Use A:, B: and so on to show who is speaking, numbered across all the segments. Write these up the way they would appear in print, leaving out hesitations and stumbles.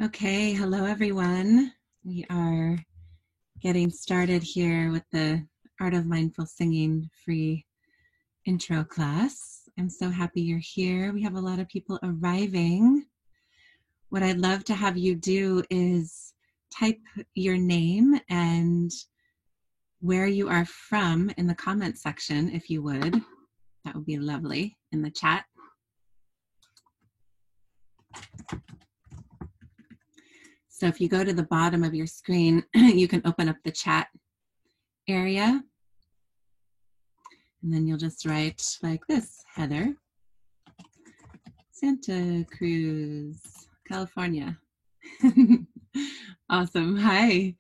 A: Okay, hello everyone. We are getting started here with the Art of Mindful Singing free intro class. I'm so happy you're here. We have a lot of people arriving. What I'd love to have you do is type your name and where you are from in the comment section, if you would. That would be lovely in the chat. So if you go to the bottom of your screen, you can open up the chat area. And then you'll just write like this: Heather, Santa Cruz, California. Awesome. Hi.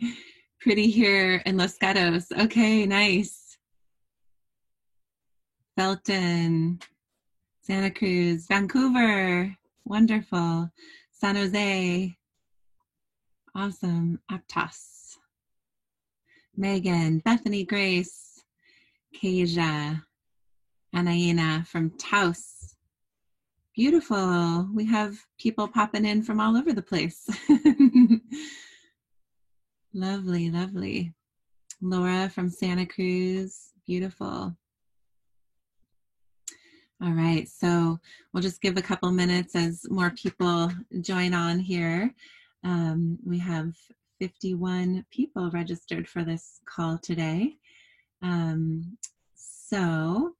A: Pretty here in Los Gatos. Okay, nice. Felton, Santa Cruz, Vancouver. Wonderful. San Jose. Awesome. Aptos. Megan, Bethany Grace, Kasia, Anaina from Taos. Beautiful. We have people popping in from all over the place. Lovely, lovely. Laura from Santa Cruz. Beautiful. All right, so we'll just give a couple minutes as more people join on here. We have 51 people registered for this call today. So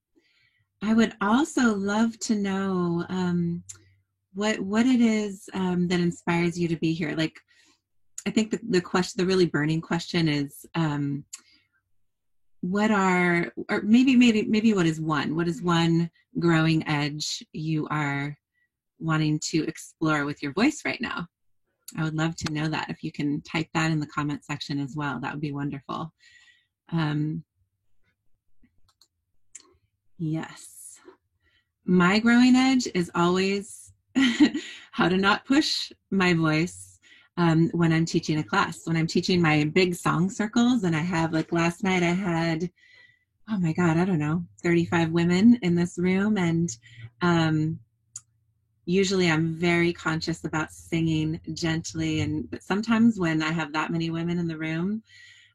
A: I would also love to know what it is that inspires you to be here. Like, I think the really burning question is, what is one growing edge you are wanting to explore with your voice right now? I would love to know that. If you can type that in the comment section as well, that would be wonderful. Yes. My growing edge is always how to not push my voice when I'm teaching a class. When I'm teaching my big song circles, and I have, like last night I had, oh my God, I don't know, 35 women in this room. And usually I'm very conscious about singing gently. But sometimes when I have that many women in the room,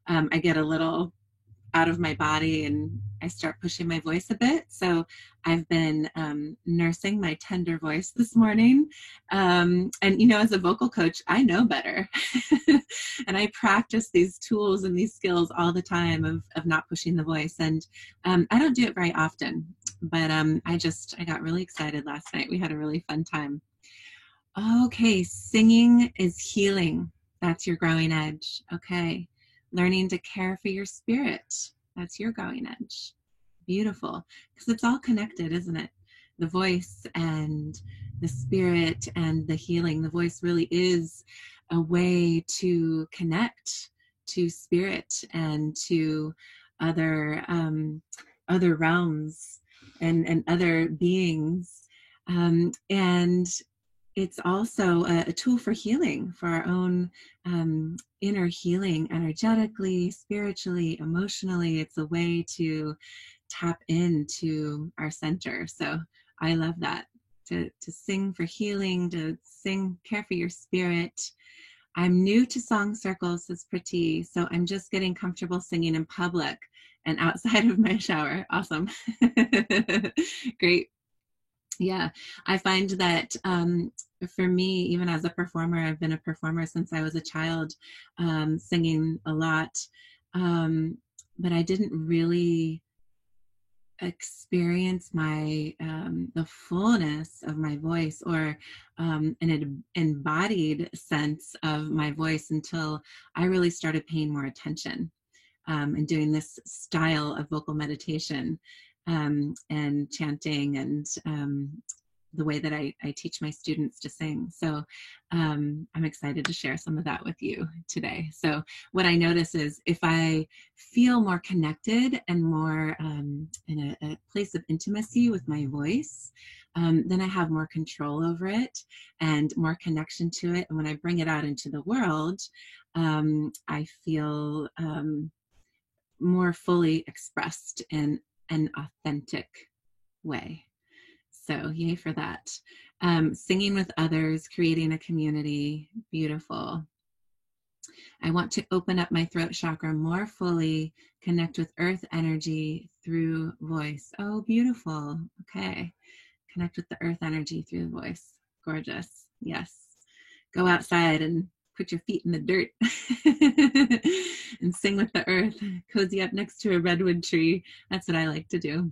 A: I get a little out of my body and I start pushing my voice a bit. So I've been nursing my tender voice this morning. And, you know, as a vocal coach, I know better. And I practice these tools and these skills all the time of not pushing the voice. And I don't do it very often, but I got really excited last night. We had a really fun time. Okay, singing is healing. That's your growing edge. Okay. Learning to care for your spirit. That's your growing edge. Beautiful. Because it's all connected, isn't it? The voice and the spirit and the healing. The voice really is a way to connect to spirit and to other realms and other beings. And it's also a tool for healing, for our own inner healing, energetically, spiritually, emotionally. It's a way to tap into our center. So I love that. To sing for healing, to sing, care for your spirit. I'm new to song circles, says Prati, so I'm just getting comfortable singing in public and outside of my shower. Awesome. Great. Yeah, I find that for me, even as a performer, I've been a performer since I was a child, singing a lot, but I didn't really experience the fullness of my voice or an embodied sense of my voice until I really started paying more attention and doing this style of vocal meditation. And chanting and the way that I teach my students to sing. So I'm excited to share some of that with you today. So what I notice is if I feel more connected and more in a place of intimacy with my voice, then I have more control over it and more connection to it. And when I bring it out into the world, I feel more fully expressed in an authentic way. So yay for that. Singing with others, creating a community, beautiful. I want to open up my throat chakra more fully, connect with earth energy through voice. Oh, beautiful. Okay. Connect with the earth energy through the voice. Gorgeous. Yes. Go outside and put your feet in the dirt and sing with the earth. Cozy up next to a redwood tree. That's what I like to do.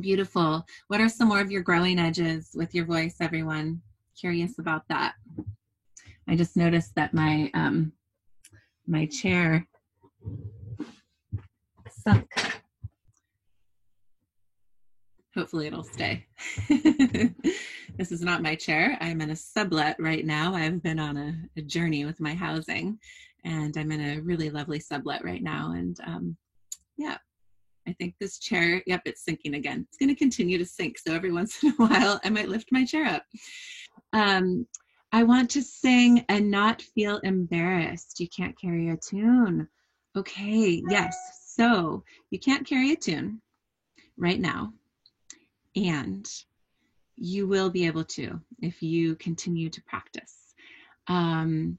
A: Beautiful. What are some more of your growing edges with your voice, everyone? Curious about that. I just noticed that my my chair sunk. Hopefully it'll stay. This is not my chair. I'm in a sublet right now. I've been on a journey with my housing, and I'm in a really lovely sublet right now. And yeah, I think this chair, yep, it's sinking again. It's going to continue to sink. So every once in a while, I might lift my chair up. I want to sing and not feel embarrassed. You can't carry a tune. Okay, yes. So you can't carry a tune right now. And you will be able to if you continue to practice. There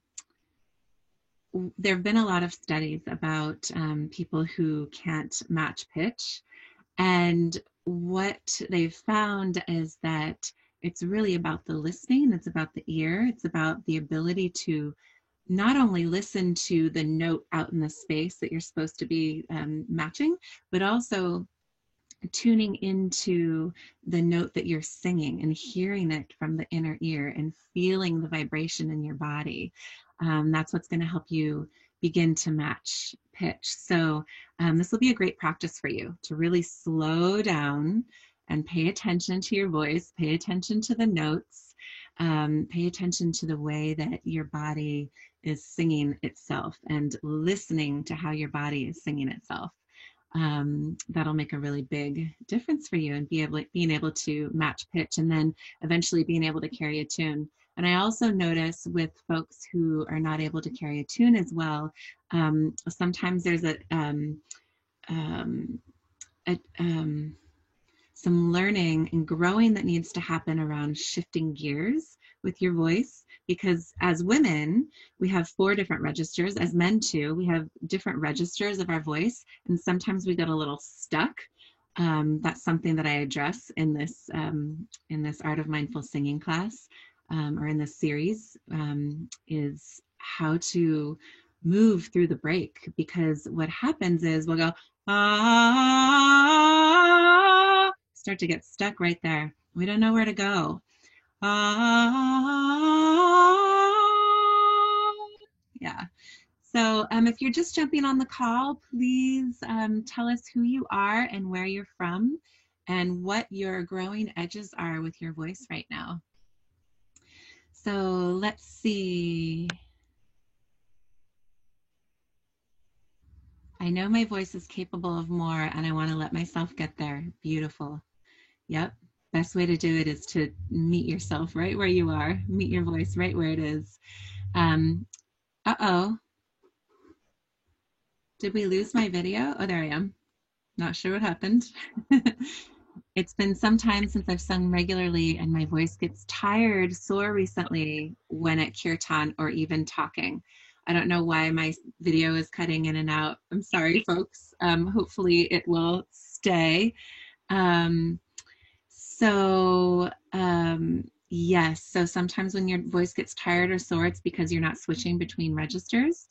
A: have been a lot of studies about people who can't match pitch. And what they've found is that it's really about the listening, it's about the ear, it's about the ability to not only listen to the note out in the space that you're supposed to be matching, but also tuning into the note that you're singing and hearing it from the inner ear and feeling the vibration in your body. That's what's going to help you begin to match pitch. So this will be a great practice for you to really slow down and pay attention to your voice, pay attention to the notes, pay attention to the way that your body is singing itself and listening to how your body is singing itself. That'll make a really big difference for you and being able to match pitch and then eventually being able to carry a tune. And I also notice with folks who are not able to carry a tune as well, sometimes there's some learning and growing that needs to happen around shifting gears with your voice, because as women, we have 4 different registers. As men too, we have different registers of our voice, and sometimes we get a little stuck. That's something that I address in this Art of Mindful Singing class, or in this series, is how to move through the break. Because what happens is we'll go, ah, start to get stuck right there. We don't know where to go. Yeah. So if you're just jumping on the call, please tell us who you are and where you're from and what your growing edges are with your voice right now. So let's see. I know my voice is capable of more and I want to let myself get there. Beautiful. Yep. Best way to do it is to meet yourself right where you are. Meet your voice right where it is. Uh-oh. Did we lose my video? Oh, there I am. Not sure what happened. It's been some time since I've sung regularly and my voice gets tired, sore recently when at kirtan or even talking. I don't know why my video is cutting in and out. I'm sorry, folks. Hopefully it will stay. Yes, so sometimes when your voice gets tired or sore, it's because you're not switching between registers,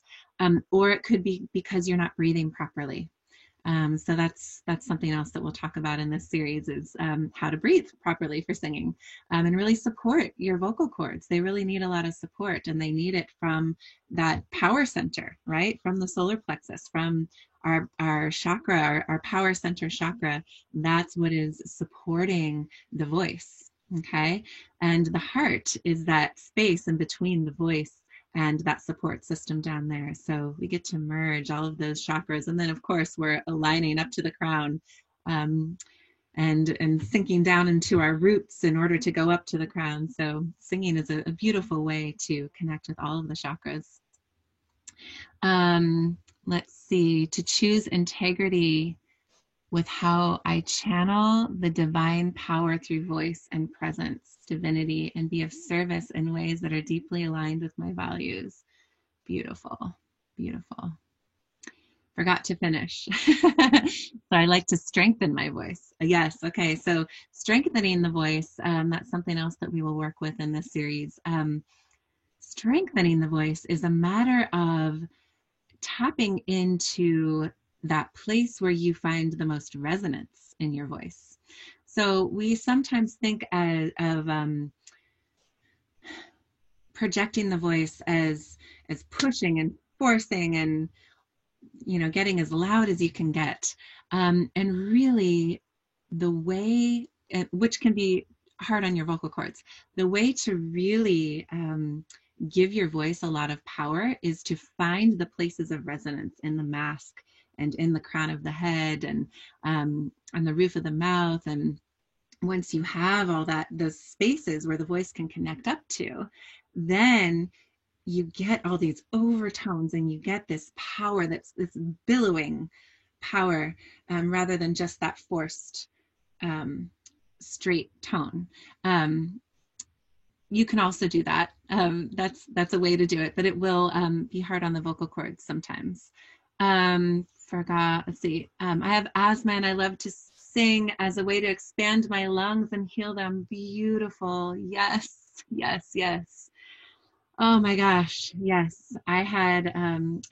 A: or it could be because you're not breathing properly. So that's something else that we'll talk about in this series is how to breathe properly for singing, and really support your vocal cords. They really need a lot of support, and they need it from that power center, right? From the solar plexus, from our chakra, our power center chakra. That's what is supporting the voice, okay? And the heart is that space in between the voice and that support system down there. So we get to merge all of those chakras. And then of course we're aligning up to the crown, and sinking down into our roots in order to go up to the crown. So singing is a beautiful way to connect with all of the chakras. Let's see, to choose integrity with how I channel the divine power through voice and presence, divinity, and be of service in ways that are deeply aligned with my values. Beautiful, beautiful. Forgot to finish. So I like to strengthen my voice. Yes. Okay. So strengthening the voice, that's something else that we will work with in this series. Strengthening the voice is a matter of tapping into that place where you find the most resonance in your voice. So we sometimes think of projecting the voice as pushing and forcing and, you know, getting as loud as you can get. And really the way, which can be hard on your vocal cords, the way to really give your voice a lot of power is to find the places of resonance in the mask and in the crown of the head and on the roof of the mouth. And once you have all that, those spaces where the voice can connect up to, then you get all these overtones and you get this power that's this billowing power rather than just that forced straight tone. You can also do that. That's a way to do it, but it will be hard on the vocal cords sometimes. Let's see. I have asthma and I love to sing as a way to expand my lungs and heal them. Beautiful. Yes, yes, yes. Oh my gosh, yes. I had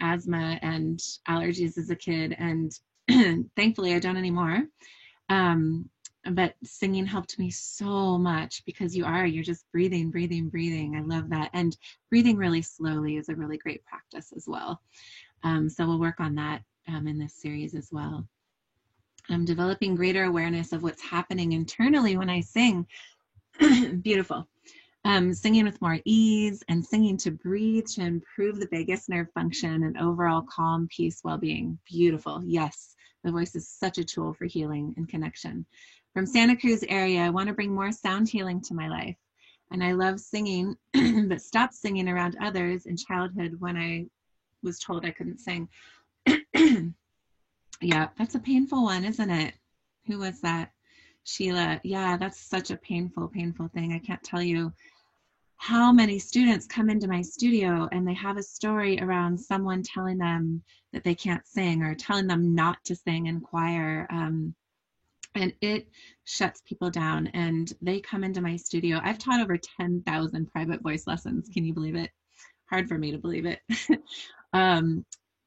A: asthma and allergies as a kid, and thankfully I don't anymore. But singing helped me so much because you're just breathing, breathing, breathing. I love that. And breathing really slowly is a really great practice as well. So we'll work on that in this series as well. I'm developing greater awareness of what's happening internally when I sing. Beautiful. Singing with more ease and singing to breathe to improve the vagus nerve function and overall calm, peace, well-being. Beautiful. Yes, the voice is such a tool for healing and connection. From Santa Cruz area, I want to bring more sound healing to my life. And I love singing, but stopped singing around others in childhood when I was told I couldn't sing. Yeah, that's a painful one, isn't it? Who was that? Sheila. Yeah, that's such a painful, painful thing. I can't tell you how many students come into my studio and they have a story around someone telling them that they can't sing or telling them not to sing in choir. And it shuts people down, and they come into my studio. I've taught over 10,000 private voice lessons. Can you believe it? Hard for me to believe it.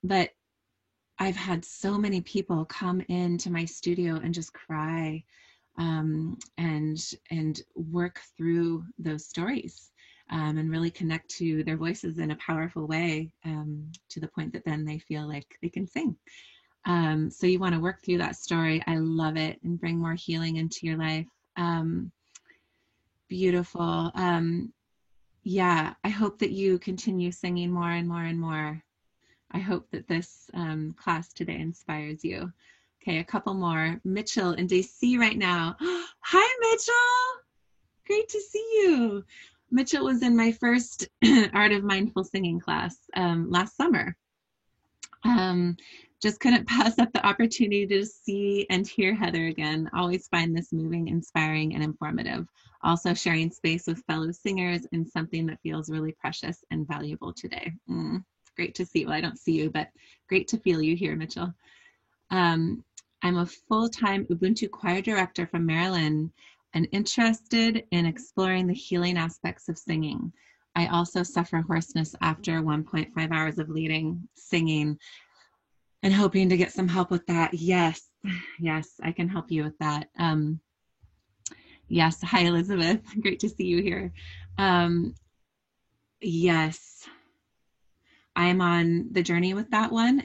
A: But I've had so many people come into my studio and just cry and work through those stories and really connect to their voices in a powerful way to the point that then they feel like they can sing. So you want to work through that story. I love it, and bring more healing into your life. Beautiful. Yeah, I hope that you continue singing more and more and more. I hope that this class today inspires you. Okay, a couple more. Mitchell in DC right now. Hi, Mitchell. Great to see you. Mitchell was in my first Art of Mindful Singing class last summer. Just couldn't pass up the opportunity to see and hear Heather again. Always find this moving, inspiring, and informative. Also sharing space with fellow singers in something that feels really precious and valuable today. Great to see you. Well, I don't see you, but great to feel you here, Mitchell. I'm a full-time Ubuntu choir director from Maryland and interested in exploring the healing aspects of singing. I also suffer hoarseness after 1.5 hours of leading, singing, and hoping to get some help with that. Yes, yes, I can help you with that. Yes, hi, Elizabeth. Great to see you here. Yes, I'm on the journey with that one.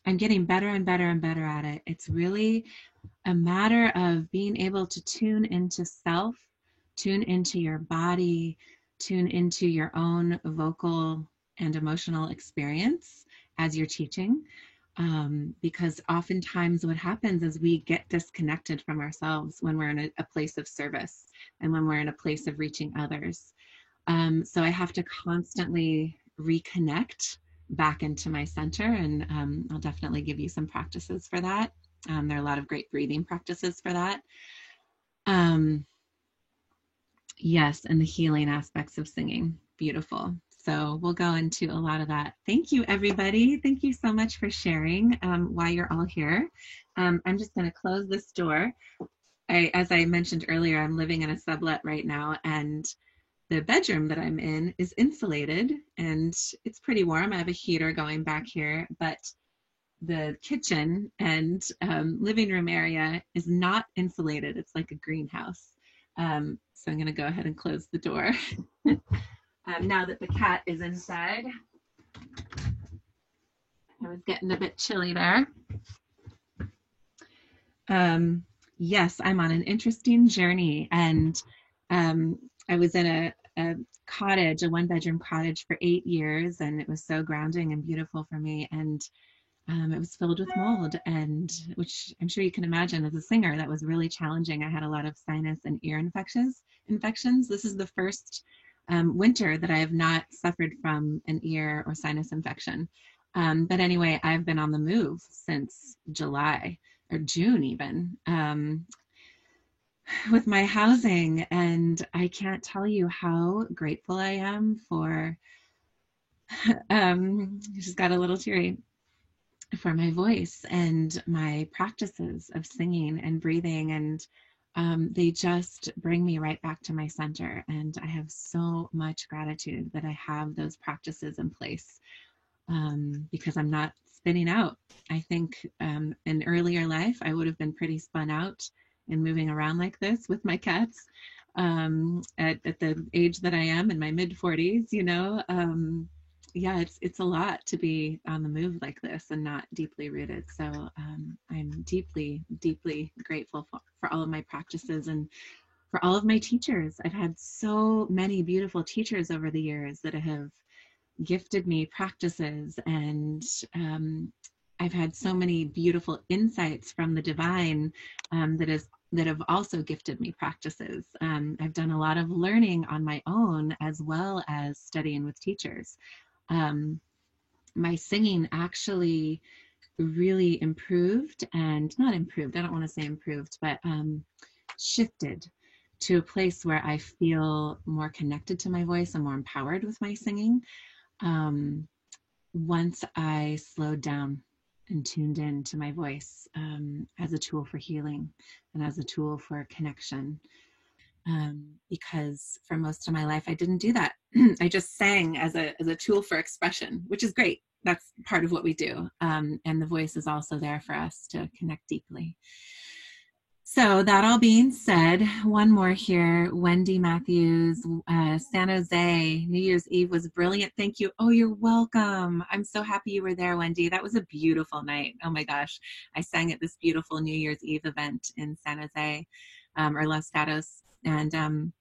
A: I'm getting better and better and better at it. It's really a matter of being able to tune into self, tune into your body, tune into your own vocal and emotional experience as you're teaching. Because oftentimes what happens is we get disconnected from ourselves when we're in a place of service and when we're in a place of reaching others. So I have to constantly reconnect back into my center, and I'll definitely give you some practices for that. There are a lot of great breathing practices for that. Um, yes, and the healing aspects of singing. Beautiful. So we'll go into a lot of that. Thank you, everybody. Thank you so much for sharing why you're all here. I'm just going to close this door. As I mentioned earlier, I'm living in a sublet right now, and the bedroom that I'm in is insulated and it's pretty warm. I have a heater going back here, but the kitchen and living room area is not insulated. It's like a greenhouse. So I'm going to go ahead and close the door. Now that the cat is inside, I was getting a bit chilly there. Yes, I'm on an interesting journey, and I was in a cottage, a one-bedroom cottage for 8 years, and it was so grounding and beautiful for me. And it was filled with mold, and which I'm sure you can imagine as a singer, that was really challenging. I had a lot of sinus and ear infections. This is the first winter that I have not suffered from an ear or sinus infection. But anyway, I've been on the move since July or June even, with my housing, and I can't tell you how grateful I am for, just got a little teary, for my voice and my practices of singing and breathing, and they just bring me right back to my center. And I have so much gratitude that I have those practices in place, because I'm not spinning out. I think in earlier life, I would have been pretty spun out and moving around like this with my cats at the age that I am in my mid 40s, you know. Yeah, it's a lot to be on the move like this and not deeply rooted. So I'm deeply, deeply grateful for all of my practices and for all of my teachers. I've had so many beautiful teachers over the years that have gifted me practices, and I've had so many beautiful insights from the divine that have also gifted me practices. I've done a lot of learning on my own as well as studying with teachers. My singing actually really improved, and not improved, I don't want to say improved, but shifted to a place where I feel more connected to my voice and more empowered with my singing. Once I slowed down and tuned in to my voice as a tool for healing and as a tool for connection. Because for most of my life, I didn't do that. I just sang as a tool for expression, which is great. That's part of what we do. And the voice is also there for us to connect deeply. So that all being said, one more here. Wendy Matthews, San Jose, New Year's Eve was brilliant. Thank you. Oh, you're welcome. I'm so happy you were there, Wendy. That was a beautiful night. Oh my gosh. I sang at this beautiful New Year's Eve event in San Jose, or Los Gatos. And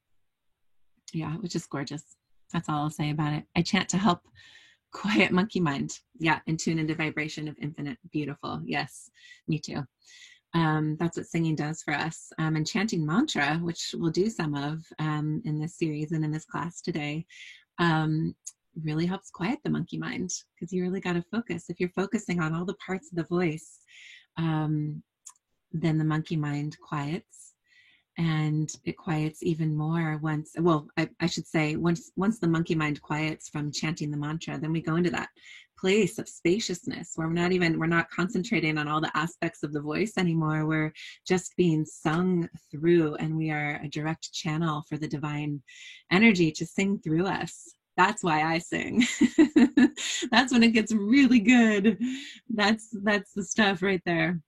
A: yeah, it was just gorgeous. That's all I'll say about it. I chant to help quiet monkey mind. Yeah, and tune into vibration of infinite. Beautiful. Yes, me too. That's what singing does for us. And chanting mantra, which we'll do some of in this series and in this class today, really helps quiet the monkey mind, because you really got to focus. If you're focusing on all the parts of the voice, then the monkey mind quiets, and it quiets even more once, well, I should say, once the monkey mind quiets from chanting the mantra, then we go into that place of spaciousness where we're not concentrating on all the aspects of the voice anymore. We're just being sung through, and we are a direct channel for the divine energy to sing through us. That's why I sing. That's when it gets really good. That's the stuff right there.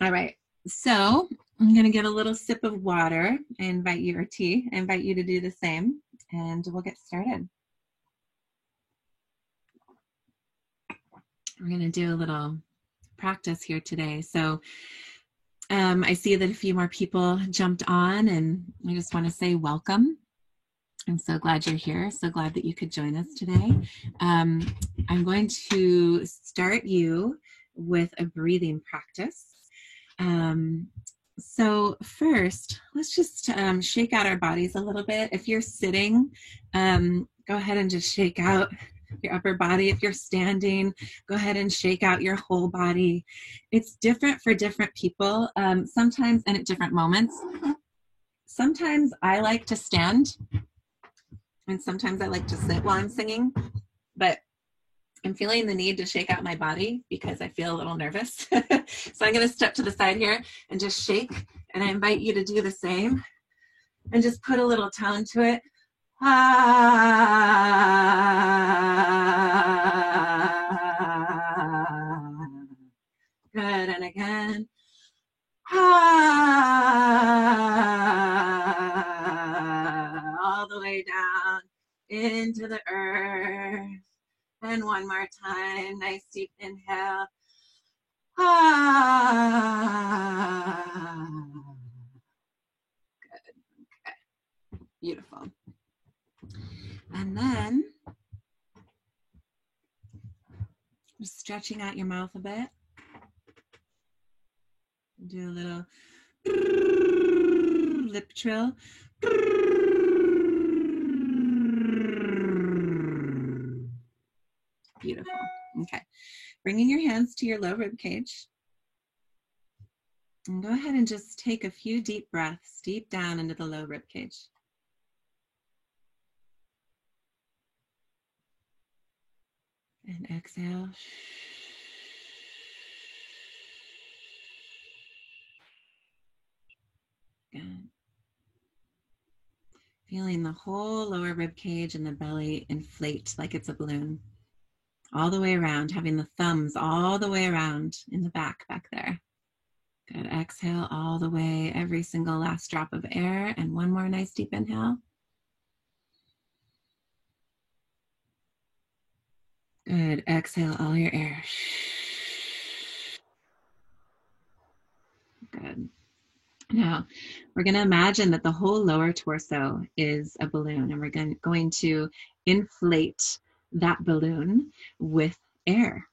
A: All right. So I'm going to get a little sip of water. I invite you, or tea. I invite you to do the same, and we'll get started. We're going to do a little practice here today. So I see that a few more people jumped on, and I just want to say welcome. I'm so glad you're here. So glad that you could join us today. I'm going to start you with a breathing practice. So first, let's just shake out our bodies a little bit. If you're sitting, go ahead and just shake out your upper body. If you're standing, go ahead and shake out your whole body. It's different for different people, sometimes and at different moments. Sometimes I like to stand, and sometimes I like to sit while I'm singing, but I'm feeling the need to shake out my body because I feel a little nervous. So I'm going to step to the side here and just shake, and I invite you to do the same and just put a little tone to it. Good, and again. All the way down into the earth. And one more time, nice deep inhale. Good, okay, beautiful. And then just stretching out your mouth a bit. Do a little lip trill. Beautiful. Okay. Bringing your hands to your low rib cage. And go ahead and just take a few deep breaths deep down into the low rib cage. And exhale. Good. Feeling the whole lower rib cage and the belly inflate like it's a balloon. All the way around, having the thumbs all the way around in the back there. Good. Exhale all the way, every single last drop of air. And one more nice deep inhale. Good. Exhale all your air. Good. Now, we're going to imagine that the whole lower torso is a balloon, and we're going to inflate that balloon with air.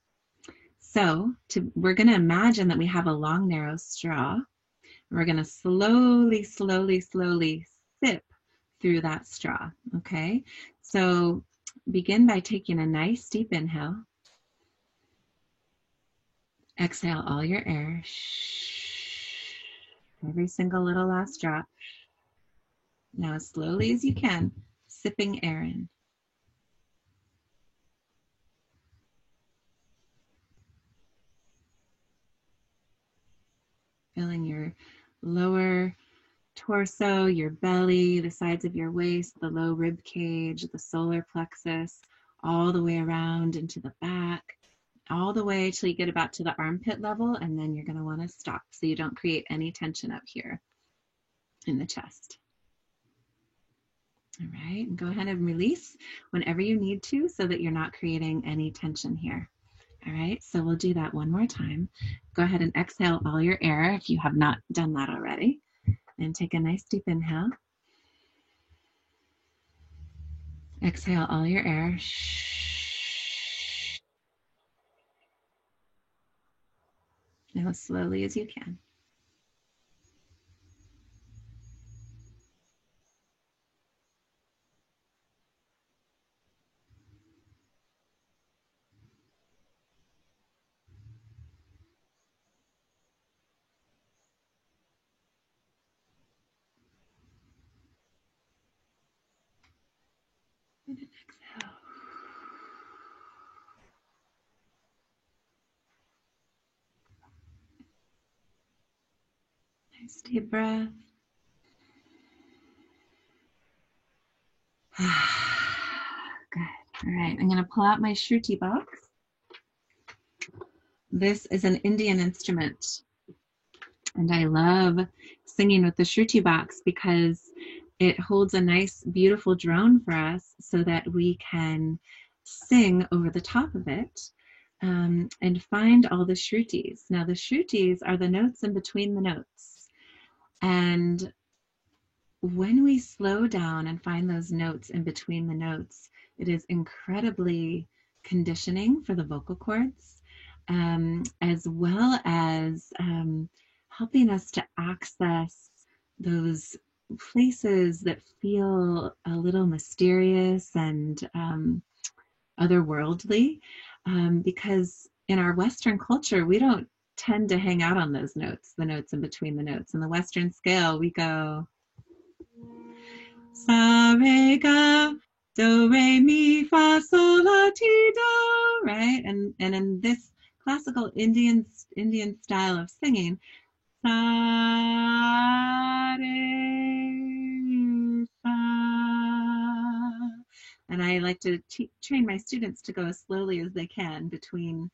A: So we're going to imagine that we have a long, narrow straw. We're going to slowly, slowly, slowly sip through that straw, okay? So begin by taking a nice deep inhale. Exhale all your air. Every single little last drop. Now, as slowly as you can, sipping air in. Feeling your lower torso, your belly, the sides of your waist, the low rib cage, the solar plexus, all the way around into the back, all the way till you get about to the armpit level, and then you're going to want to stop so you don't create any tension up here in the chest. All right, and go ahead and release whenever you need to so that you're not creating any tension here. All right, so we'll do that one more time. Go ahead and exhale all your air if you have not done that already. And take a nice deep inhale. Exhale all your air. Now as slowly as you can. And exhale. Nice deep breath. Good. All right, I'm going to pull out my Shruti box. This is an Indian instrument, and I love singing with the Shruti box because it holds a nice, beautiful drone for us so that we can sing over the top of it and find all the Shrutis. Now, the Shrutis are the notes in between the notes. And when we slow down and find those notes in between the notes, it is incredibly conditioning for the vocal cords, as well as helping us to access those places that feel a little mysterious and otherworldly, because in our Western culture, we don't tend to hang out on those notes, the notes in between the notes. In the Western scale, we go sa re ga do re mi fa sol la ti do, right? And in this classical Indian style of singing, sa re sa, and I like to train my students to go as slowly as they can between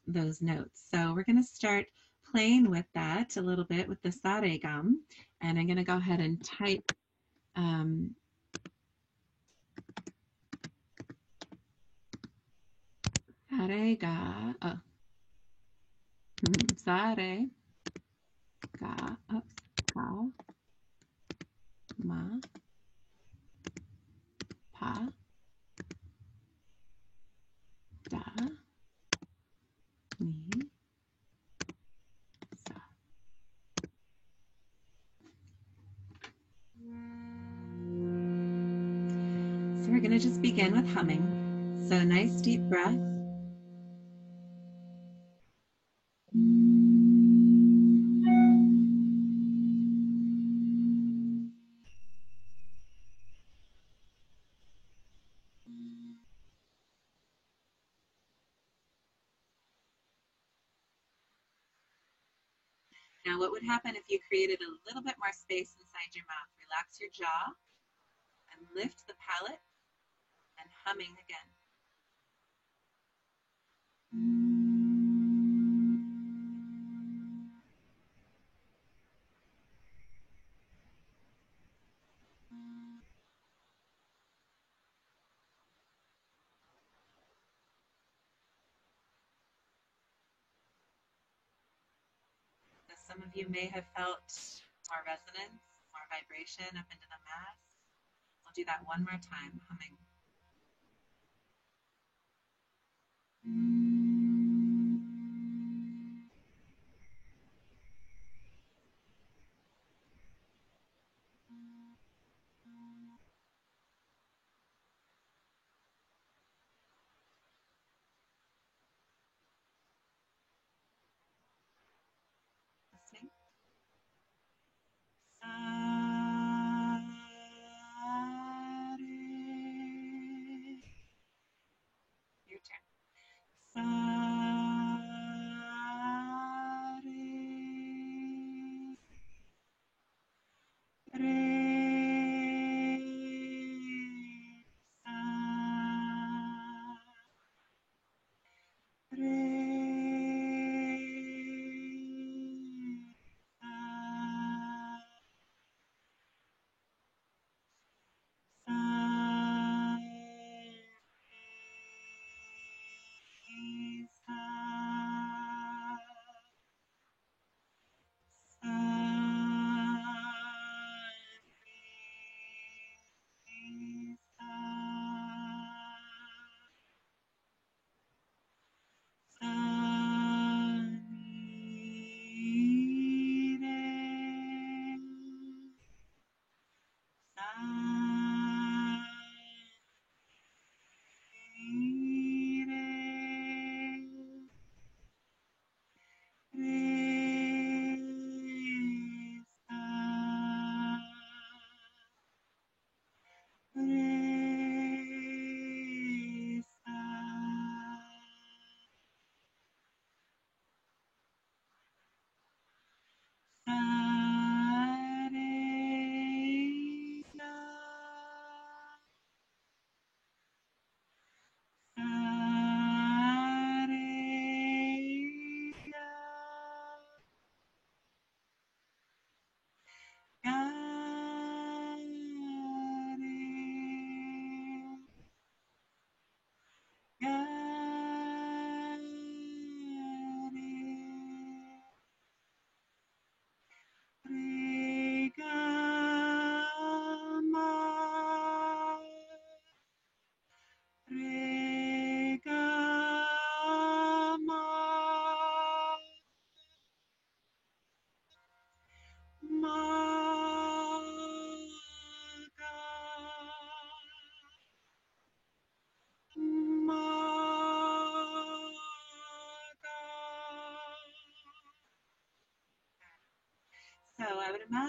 A: those notes. So we're going to start playing with that a little bit with the sare gum, and I'm going to go ahead and type sare ga, oh, sare ga, oh, ga, ma, pa, da, ni, sa. So we're going to just begin with humming. So nice deep breath. Now, what would happen if you created a little bit more space inside your mouth? Relax your jaw and lift the palate and humming again. So some of you may have felt more resonance, more vibration up into the mass. We'll do that one more time, humming. Listening. Your turn.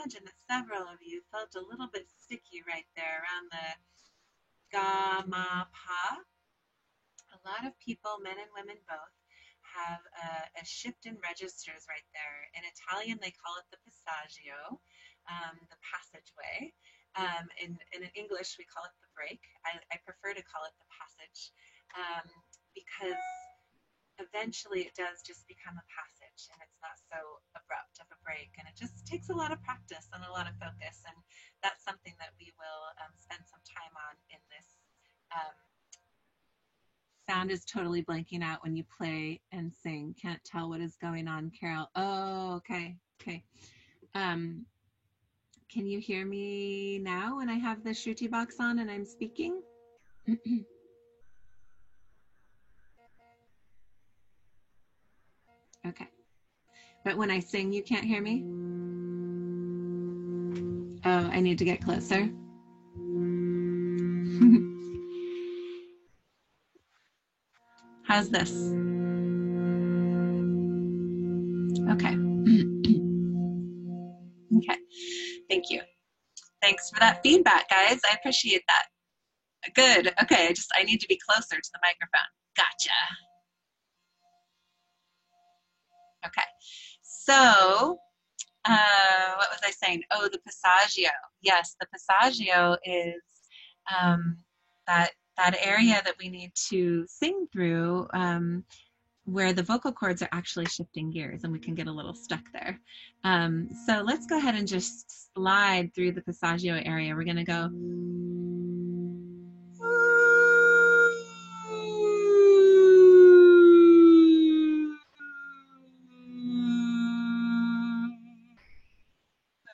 A: imagine that several of you felt a little bit sticky right there around the ga, ma, pa. A lot of people, men and women both, have a shift in registers right there. In Italian, they call it the passaggio, the passageway. In English, we call it the break. I prefer to call it the passage because eventually it does just become a passage and it's not so abrupt of a break. And it just takes a lot of practice and a lot of focus. And that's something that we will spend some time on in this. Sound is totally blanking out when you play and sing. Can't tell what is going on, Carol. Oh, okay. Okay. Can you hear me now when I have the Shruti box on and I'm speaking? Okay. But when I sing, you can't hear me? Oh, I need to get closer. How's this? Okay. Okay. Thank you. Thanks for that feedback, guys. I appreciate that. Good. Okay. I need to be closer to the microphone. Gotcha. Okay. So, what was I saying? Oh, the passaggio. Yes, the passaggio is that area that we need to sing through where the vocal cords are actually shifting gears and we can get a little stuck there. So let's go ahead and just slide through the passaggio area. We're going to go.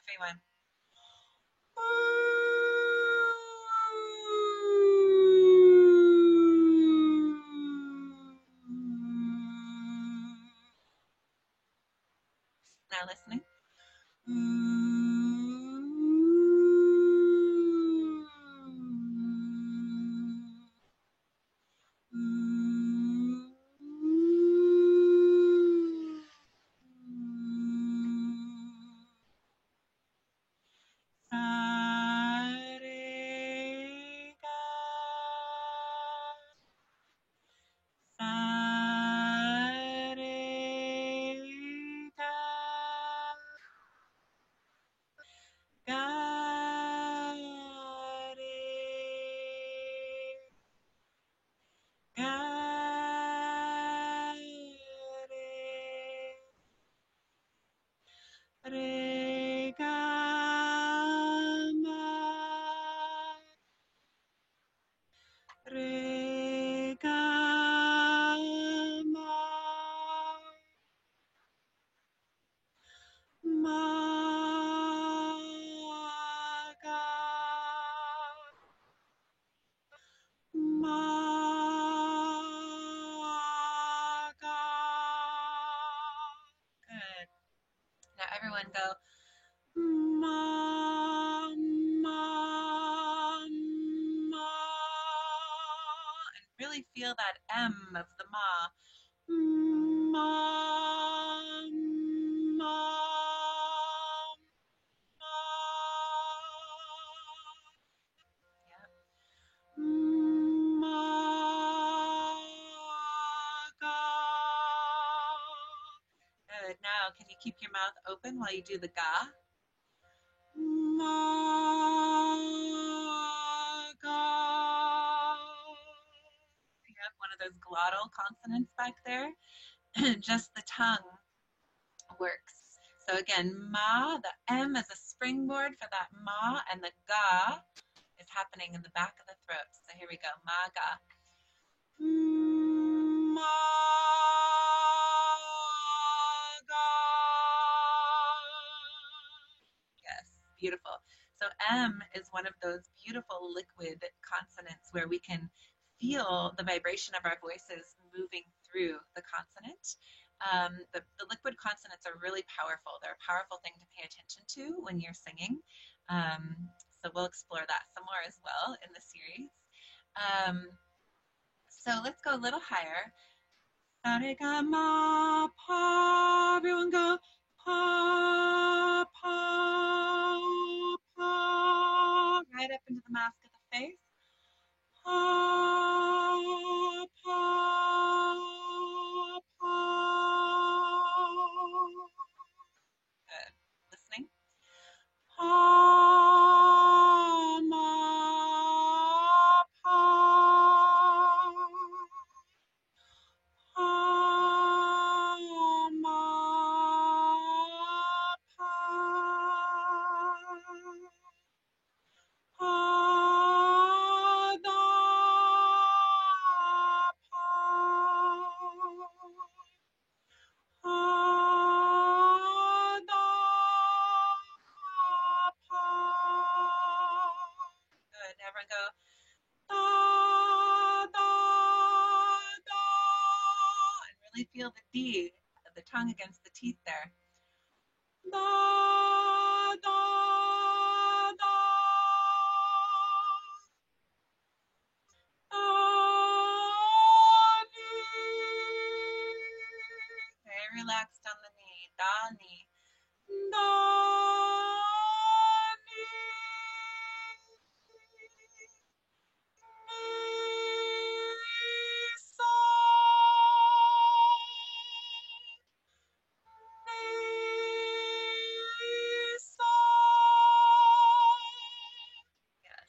A: Everyone. Now listening. Now everyone go, ma, ma, ma, and really feel that M of the ma. Ma, ma, ma. Yep. Ma, ga. Good. Now, can you keep your mouth open while you do the ga? Ma, ga. Yep, one of those glottal consonants back there. Just the tongue works. So again, ma, the M is a springboard for that ma, and the ga is happening in the back of the throat. So here we go, ma, ga. Ma, ga. Yes, beautiful. So M is one of those beautiful liquid consonants where we can feel the vibration of our voices moving through the consonant. The liquid consonants are really powerful. They're a powerful thing to pay attention to when you're singing. So we'll explore that some more as well in the series. So let's go a little higher. Sa re ga ma pa. Everyone go pa pa. the mask of the face. Pa, pa, pa. Good. Listening. Pa, ma, pa. Pa, ma, pa. Pa, da, pa. Pa, da, pa. Good. Everyone go. Da, da, da. And really feel the D, the tongue against the teeth there. Da, da, da. Da, ni. Very relaxed on the knee. Da, ni. Da, ni. Ni, sa. Yes.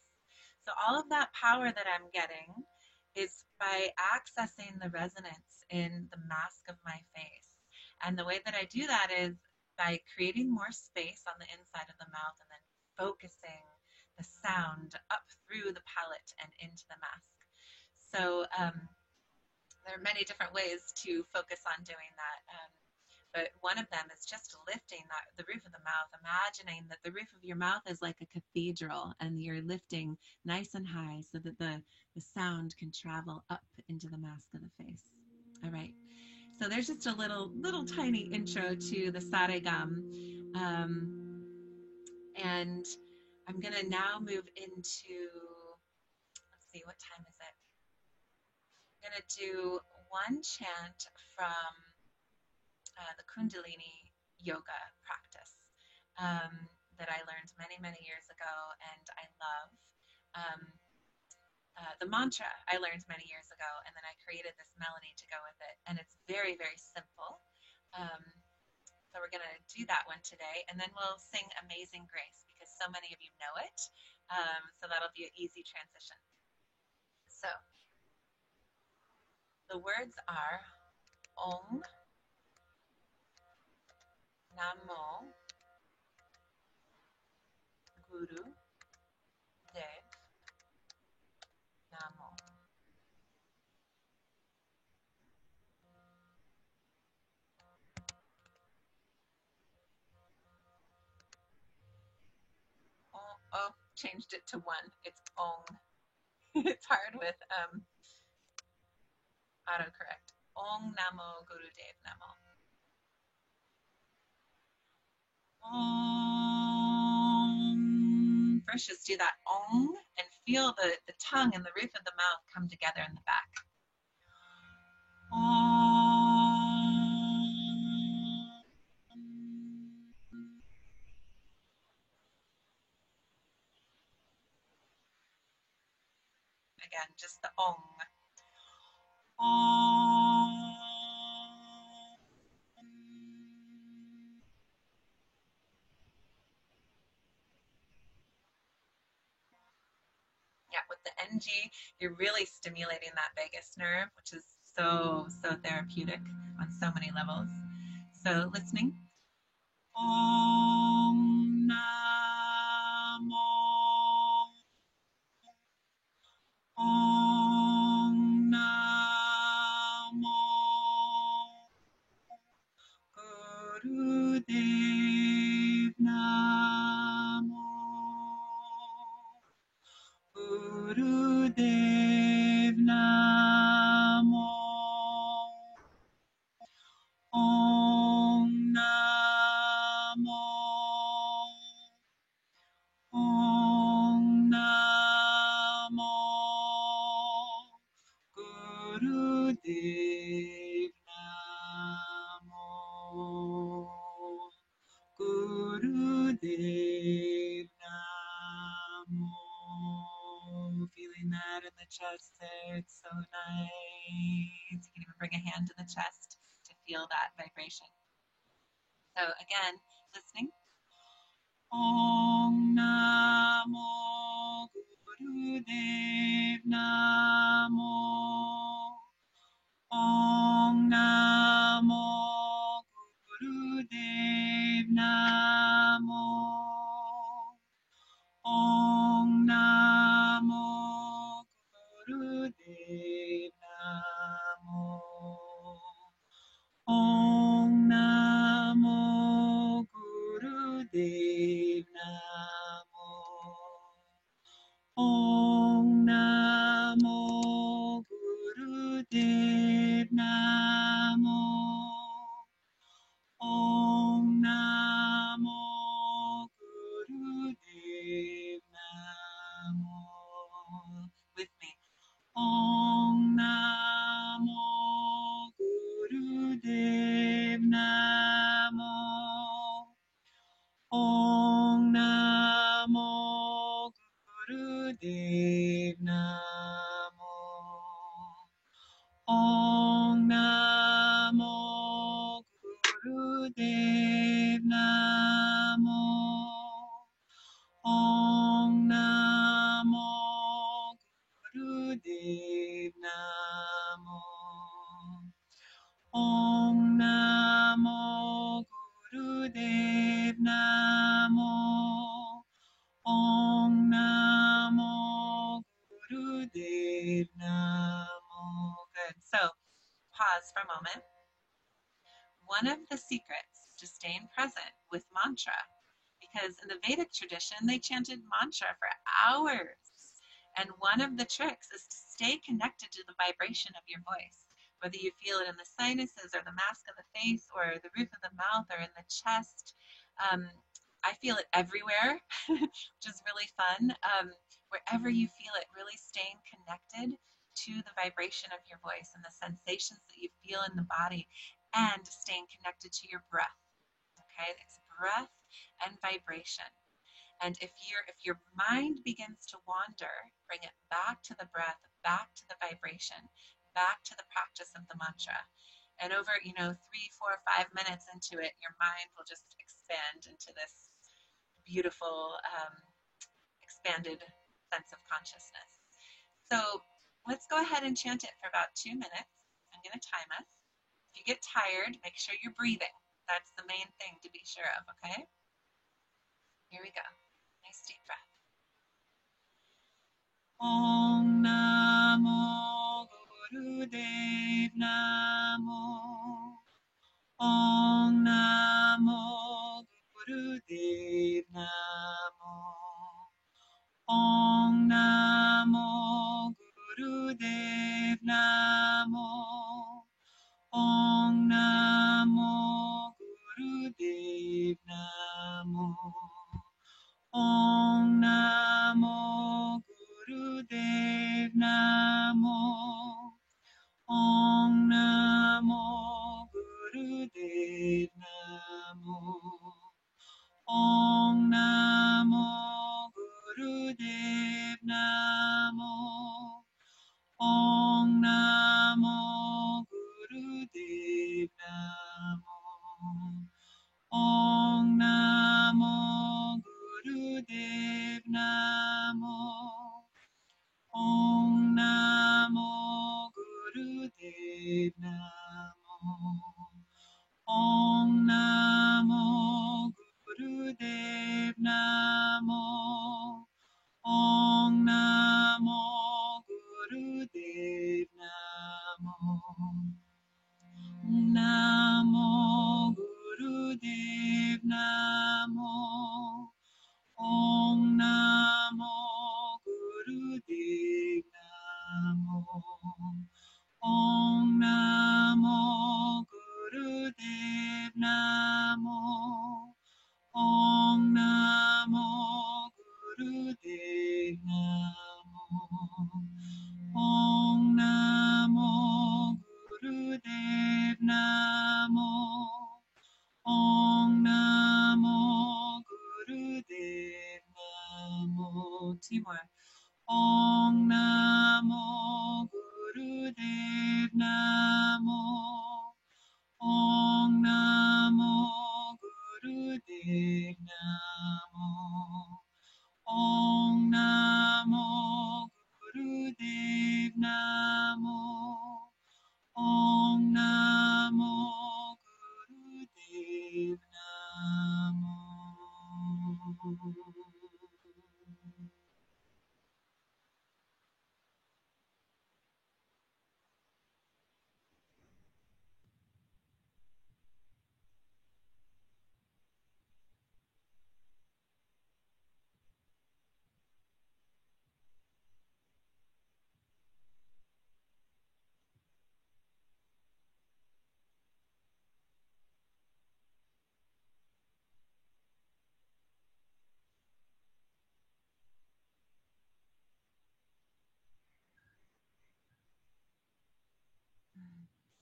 A: So all of that power that I'm getting is by accessing the resonance in the mask of my face. And the way that I do that is by creating more space on the inside of the mouth and then focusing the sound up through the palate and into the mask. So there are many different ways to focus on doing that. But one of them is just lifting the roof of the mouth, imagining that the roof of your mouth is like a cathedral and you're lifting nice and high so that the sound can travel up into the mask of the face. All right. So there's just a little tiny intro to the Saregam. And I'm going to now move into, let's see, what time is it? I'm going to do one chant from the Kundalini yoga practice that I learned many, many years ago, and I love. The mantra I learned many years ago, and then I created this melody to go with it, and it's very, very simple. So we're going to do that one today, and then we'll sing Amazing Grace, because so many of you know it, so that'll be an easy transition. So the words are Om Namo Guru Dev Namo. Oh, changed it to one. It's Ong. It's hard with autocorrect. Ong Namo Guru Dev Namo. Om. First, just do that Ong and feel the tongue and the roof of the mouth come together in the back. Again, just the Ong. Yeah, with the NG, you're really stimulating that vagus nerve, which is so therapeutic on so many levels. So listening. Om Namo. Om Namo Guru Dev Namo Guru Dev Namo Om Namo that in the chest there. It's so nice. You can even bring a hand to the chest to feel that vibration. So again, listening. Om Namo Gurudev Namo. Om Namo Gurudev Namo. Om Namo Gurudev Namo. Om Namo Gurudev Namo. Om Namo Gurudev Namo. Om Namo Gurudev Namo. With me. Om Namo Gurudev Namo. Om Namo Gurudev Namo. Om Namo Gurudev Namo. Om Namo Gurudev Namo. Om Namo Gurudev Namo. Om Namo Gurudev Namo. Good. So pause for a moment. One of the secrets to staying present with mantra, because in the Vedic tradition, they chanted mantra for hours. And one of the tricks is to stay connected to the vibration of your voice, whether you feel it in the sinuses or the mask of the face or the roof of the mouth or in the chest. I feel it everywhere, which is really fun. Wherever you feel it, really staying connected to the vibration of your voice and the sensations that you feel in the body, and staying connected to your breath. Okay, it's breath and vibration. And if your mind begins to wander, bring it back to the breath, back to the vibration, back to the practice of the mantra. And over, 3, 4, 5 minutes into it, your mind will just expand into this beautiful, expanded sense of consciousness. So let's go ahead and chant it for about 2 minutes. I'm going to time us. If you get tired, make sure you're breathing. That's the main thing to be sure of, okay? Here we go. Nice deep breath. Om Namo Gurudev Namo. Om Namo Gurudev Namo. Om Namo Gurudev Namo. Om Namo Gurudev Namo. Om Namo Gurudev Namo. Om Namo Gurudev Namo. Om Namo Gurudev Namo. Om Namo Gurudev Namo. Om Namo Gurudev Namo. Om Namo Gurudev Namo.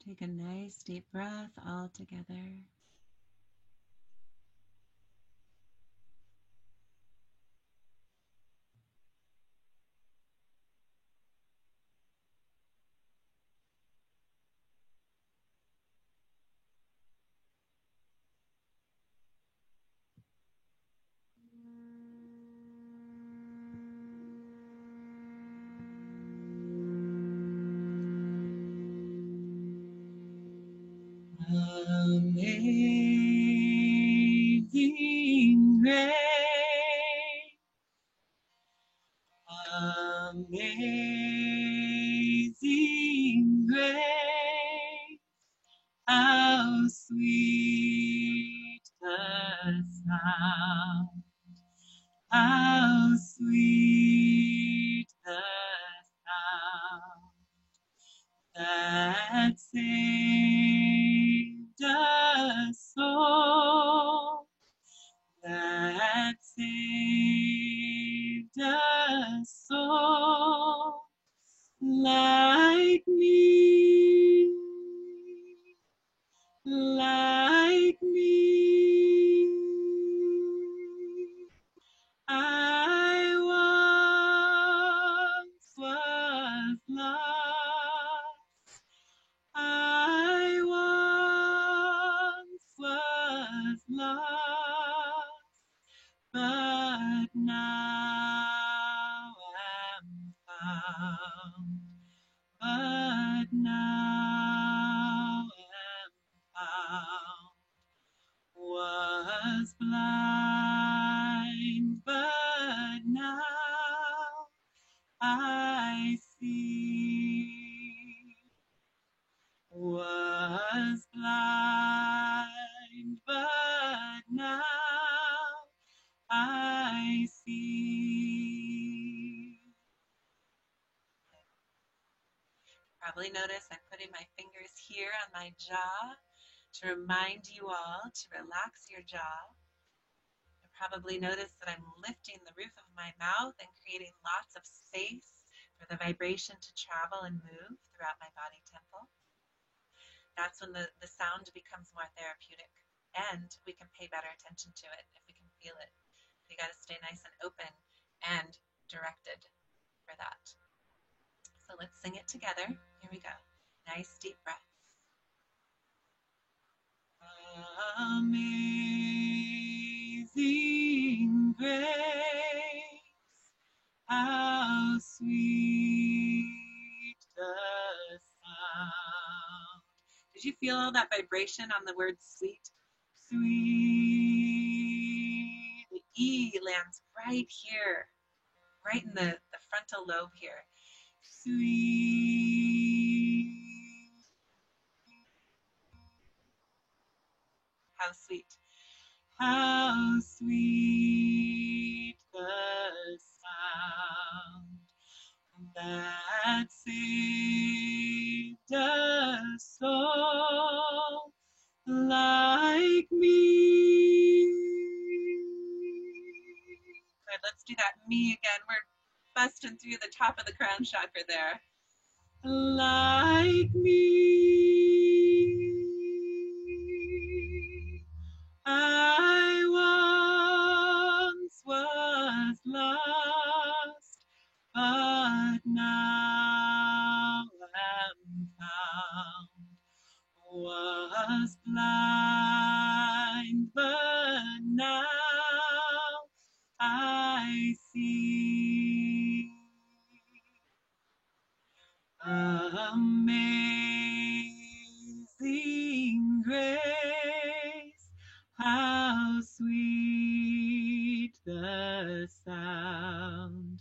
A: Take a nice deep breath all together. Amazing grace, amazing grace, how sweet the sound, how sweet the sound that saved a soul, that saved a soul like me, like me. I once was lost. I once was lost, but now am found. But now am found. Was blind, but now I see. Was blind, but now I see. Probably notice I'm putting my fingers here on my jaw to remind you all to relax your jaw. You probably notice that I'm lifting the roof of my mouth and creating lots of space for the vibration to travel and move throughout my body temple. That's when the sound becomes more therapeutic, and we can pay better attention to it if we can feel it. You got to stay nice and open and directed for that. So let's sing it together. Here we go. Nice deep breaths. Amazing grace, how sweet the sound. Did you feel all that vibration on the word sweet? Sweet. The E lands right here, right in the frontal lobe here. Sweet. How sweet. How sweet the sound that saved a soul like me. Good, let's do that me again. We're busting through the top of the crown chakra there. Like me. I once was lost, but now am found. Was blind, but now I see. Amazing grace, how sweet the sound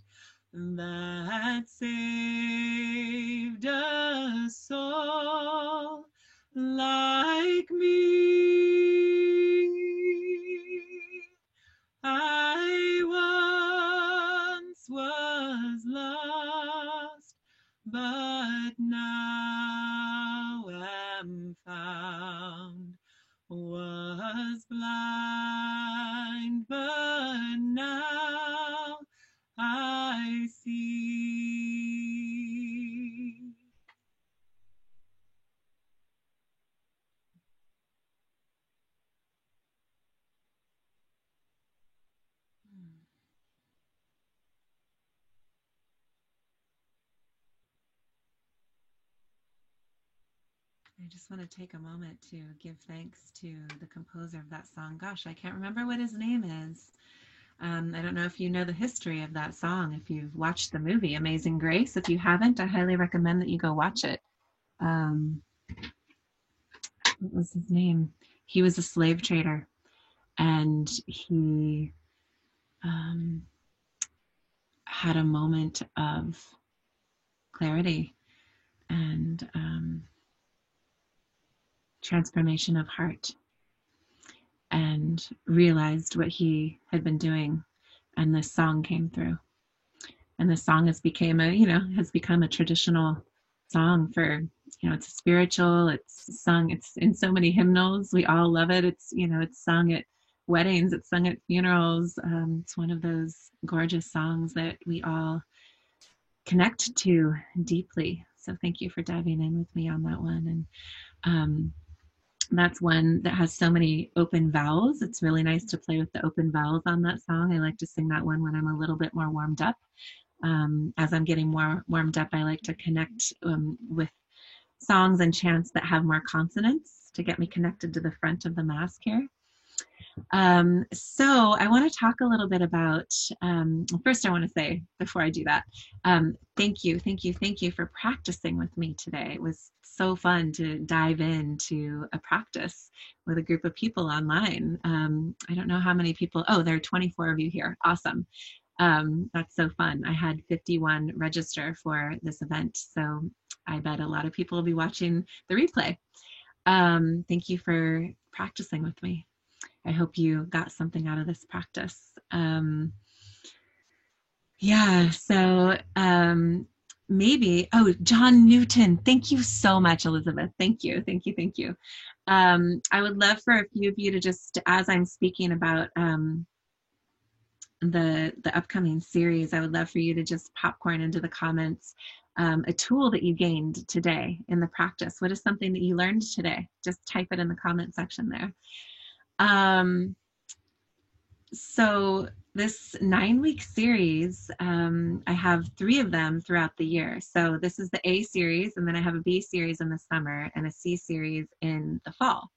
A: that saved a soul like me. I once was lost, but now am found. Was blind, but now I see. I just want to take a moment to give thanks to the composer of that song. Gosh, I can't remember what his name is. I don't know if you know the history of that song, if you've watched the movie Amazing Grace. If you haven't, I highly recommend that you go watch it. Um, what was his name? He was a slave trader, and he um, had a moment of clarity and transformation of heart, and realized what he had been doing, and this song came through, and this song has become a traditional song for, it's spiritual, it's sung, it's in so many hymnals, we all love it. It's sung at weddings, it's sung at funerals. It's one of those gorgeous songs that we all connect to deeply. So thank you for diving in with me on that one. And that's one that has so many open vowels. It's really nice to play with the open vowels on that song. I like to sing that one when I'm a little bit more warmed up. As I'm getting more warmed up, I like to connect with songs and chants that have more consonants to get me connected to the front of the mask here. So I want to talk a little bit about, first I want to say, before I do that, thank you for practicing with me today. It was so fun to dive into a practice with a group of people online. I don't know how many people, there are 24 of you here. Awesome. That's so fun. I had 51 register for this event, so I bet a lot of people will be watching the replay. Thank you for practicing with me. I hope you got something out of this practice. Maybe, John Newton. Thank you so much, Elizabeth. Thank you. I would love for a few of you to just, as I'm speaking about the upcoming series, I would love for you to just popcorn into the comments a tool that you gained today in the practice. What is something that you learned today? Just type it in the comment section there. So this 9-week series, I have 3 of them throughout the year. So this is the A series, and then I have a B series in the summer and a C series in the fall.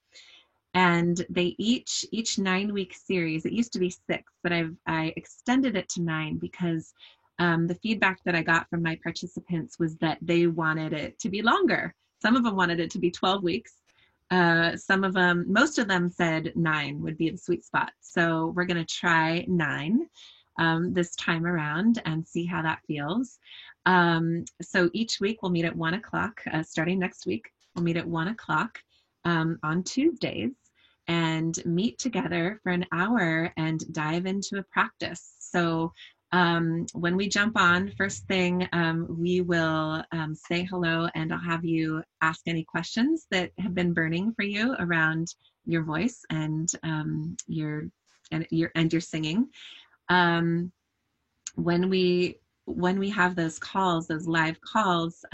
A: And they each 9-week series, it used to be 6, but I extended it to 9 because the feedback that I got from my participants was that they wanted it to be longer. Some of them wanted it to be 12 weeks. Most of them said 9 would be the sweet spot. So we're going to try 9 this time around and see how that feels. So each week we'll meet at 1 o'clock, starting next week. We'll meet at 1 o'clock on Tuesdays and meet together for an hour and dive into a practice. So when we jump on, first thing, we will say hello, and I'll have you ask any questions that have been burning for you around your voice and your singing. When we have those calls, those live calls,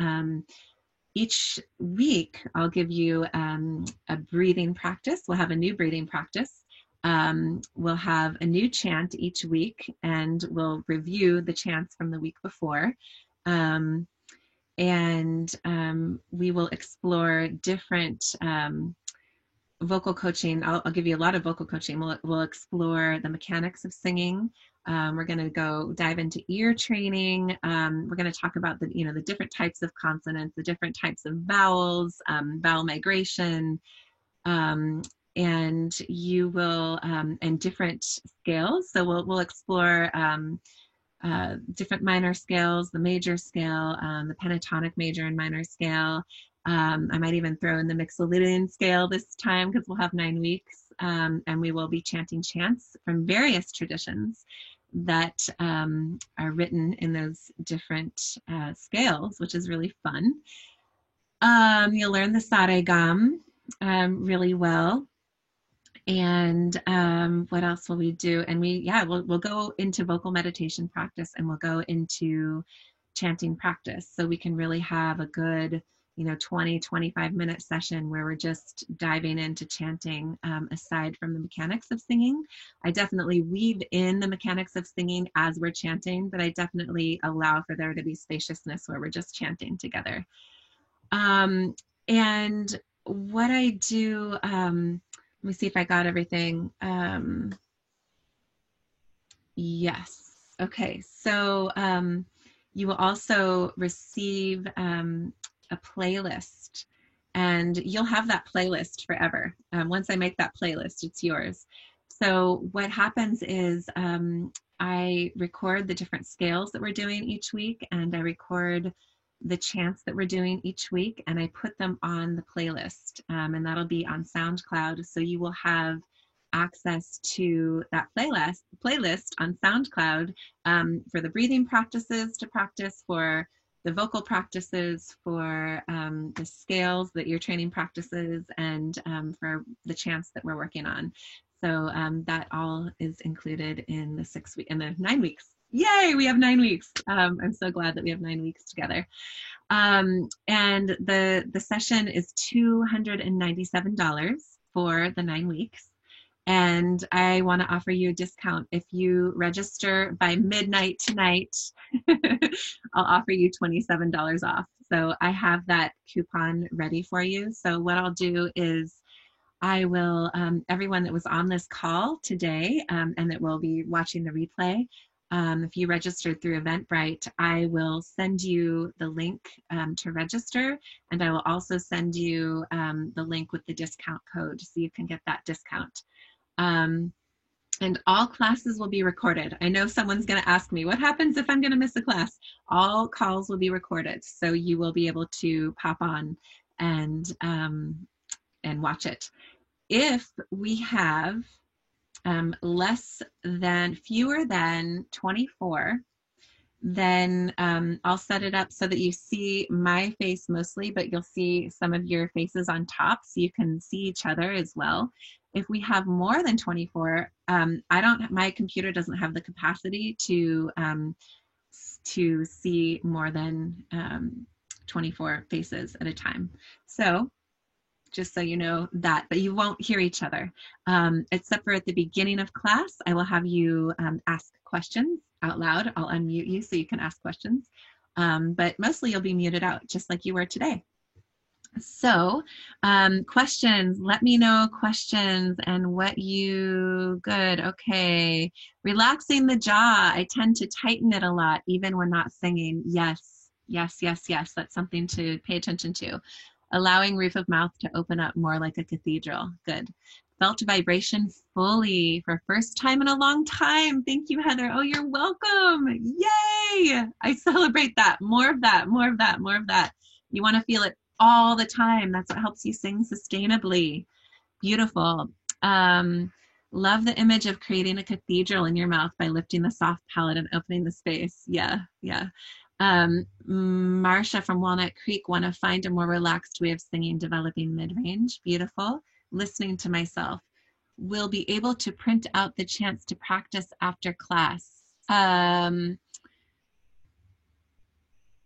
A: each week I'll give you a breathing practice. We'll have a new breathing practice. We'll have a new chant each week, and we'll review the chants from the week before. We will explore different vocal coaching. I'll give you a lot of vocal coaching. We'll explore the mechanics of singing. We're going to go dive into ear training. We're going to talk about the different types of consonants, the different types of vowels, vowel migration, and you will and different scales. So we'll explore different minor scales, the major scale, the pentatonic major and minor scale. I might even throw in the Mixolydian scale this time because we'll have 9 weeks, and we will be chanting chants from various traditions that are written in those different scales, which is really fun. You'll learn the Saregam really well. And what else will we do? And we'll go into vocal meditation practice, and we'll go into chanting practice. So we can really have a good, 20, 25-minute session where we're just diving into chanting aside from the mechanics of singing. I definitely weave in the mechanics of singing as we're chanting, but I definitely allow for there to be spaciousness where we're just chanting together. And what I do, let me see if I got everything. Yes. Okay. So you will also receive a playlist, and you'll have that playlist forever. Once I make that playlist, it's yours. So what happens is I record the different scales that we're doing each week, and I record the chants that we're doing each week, and I put them on the playlist, and that'll be on SoundCloud. So you will have access to that playlist on SoundCloud for the breathing practices to practice, for the vocal practices, for the scales that you're training practices, and for the chants that we're working on. So that all is included in the 9 weeks. Yay, we have 9 weeks. I'm so glad that we have 9 weeks together. And the session is $297 for the 9 weeks. And I want to offer you a discount. If you register by midnight tonight, I'll offer you $27 off. So I have that coupon ready for you. So what I'll do is I will, everyone that was on this call today and that will be watching the replay, if you registered through Eventbrite, I will send you the link to register, and I will also send you the link with the discount code so you can get that discount. And all classes will be recorded. I know someone's going to ask me, what happens if I'm going to miss a class? All calls will be recorded, so you will be able to pop on and watch it. If we have fewer than 24, then I'll set it up so that you see my face mostly, but you'll see some of your faces on top, so you can see each other as well. If we have more than 24, my computer doesn't have the capacity to see more than 24 faces at a time. So just so you know that, but you won't hear each other. Except for at the beginning of class, I will have you ask questions out loud. I'll unmute you so you can ask questions. But mostly you'll be muted out, just like you were today. So questions, let me know questions and good. Okay. Relaxing the jaw. I tend to tighten it a lot, even when not singing. Yes, yes, yes, yes. That's something to pay attention to. Allowing roof of mouth to open up more like a cathedral. Good. Felt vibration fully for first time in a long time. Thank you, Heather. Oh, you're welcome. Yay. I celebrate that. More of that, more of that, more of that. You want to feel it all the time. That's what helps you sing sustainably. Beautiful. Love the image of creating a cathedral in your mouth by lifting the soft palate and opening the space. Yeah, yeah. Marsha from Walnut Creek, want to find a more relaxed way of singing, developing mid-range. Beautiful. Listening to myself. Will be able to print out the chants to practice after class.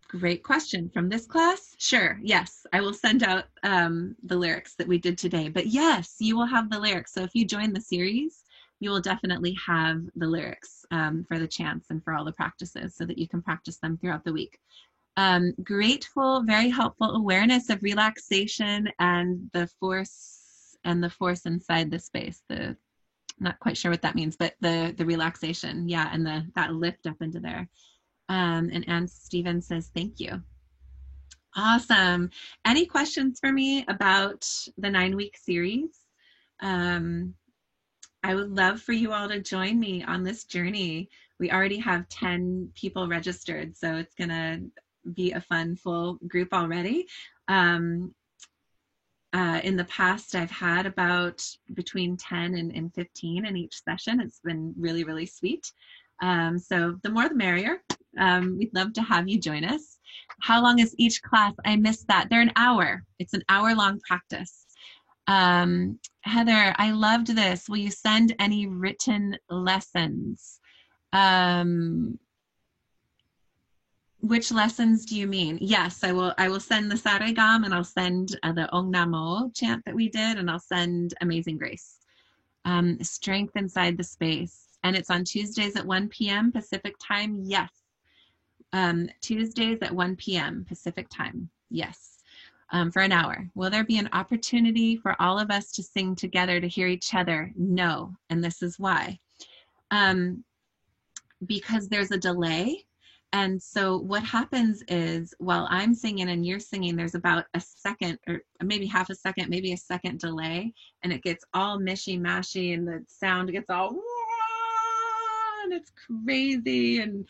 A: Great question. From this class? Sure. Yes, I will send out the lyrics that we did today. But yes, you will have the lyrics. So if you join the series, you will definitely have the lyrics for the chants and for all the practices so that you can practice them throughout the week. Grateful, very helpful awareness of relaxation and the force inside the space. Not quite sure what that means, but the relaxation, yeah, and that lift up into there. And Ann Stevens says, thank you. Awesome. Any questions for me about the 9-week series? I would love for you all to join me on this journey. We already have 10 people registered, so it's going to be a fun, full group already. In the past, I've had about between 10 and 15 in each session. It's been really, really sweet. So the more the merrier. We'd love to have you join us. How long is each class? I missed that. They're an hour. It's an hour-long practice. Heather, I loved this. Will you send any written lessons? Which lessons do you mean? Yes, I will send the Saregam, and I'll send the Ong Namo chant that we did, and I'll send Amazing Grace. Strength inside the space. And it's on Tuesdays at 1 p.m. Pacific time? Yes. Tuesdays at 1 p.m. Pacific time. Yes. for an hour. Will there be an opportunity for all of us to sing together to hear each other? No, and this is why. Because there's a delay. And so what happens is while I'm singing and you're singing, there's about a second or maybe half a second, maybe a second delay, and it gets all mishy-mashy and the sound gets all, and it's crazy, and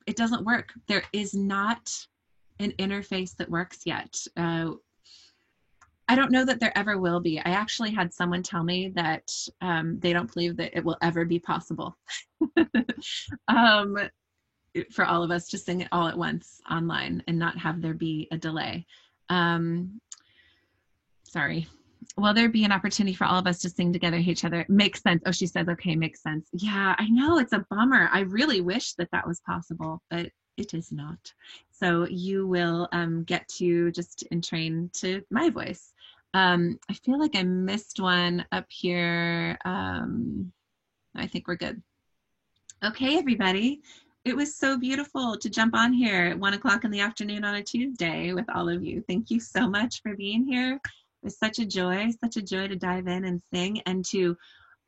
A: it doesn't work. There is not an interface that works yet. I don't know that there ever will be. I actually had someone tell me that they don't believe that it will ever be possible for all of us to sing it all at once online and not have there be a delay. Sorry. Will there be an opportunity for all of us to sing together, each other? Makes sense. Oh, she says, okay, makes sense. Yeah, I know, it's a bummer. I really wish that that was possible, but it is not. So you will get to just entrain to my voice. I feel like I missed one up here. I think we're good. Okay, everybody. It was so beautiful to jump on here at 1 o'clock in the afternoon on a Tuesday with all of you. Thank you so much for being here. It was such a joy to dive in and sing and to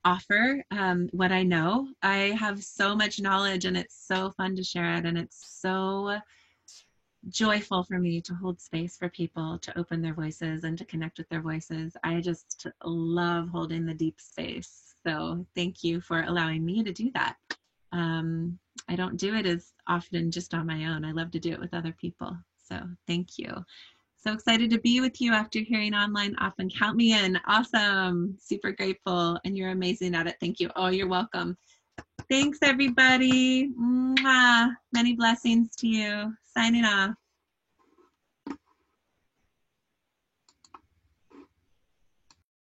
A: offer what I know. I have so much knowledge and it's so fun to share it, and it's so joyful for me to hold space for people to open their voices and to connect with their voices. I just love holding the deep space. So thank you for allowing me to do that. I don't do it as often just on my own. I love to do it with other people. So thank you. So excited to be with you after hearing online often. Count me in. Awesome. Super grateful. And you're amazing at it. Thank you. Oh, you're welcome. Thanks, everybody. Mwah. Many blessings to you. Signing off.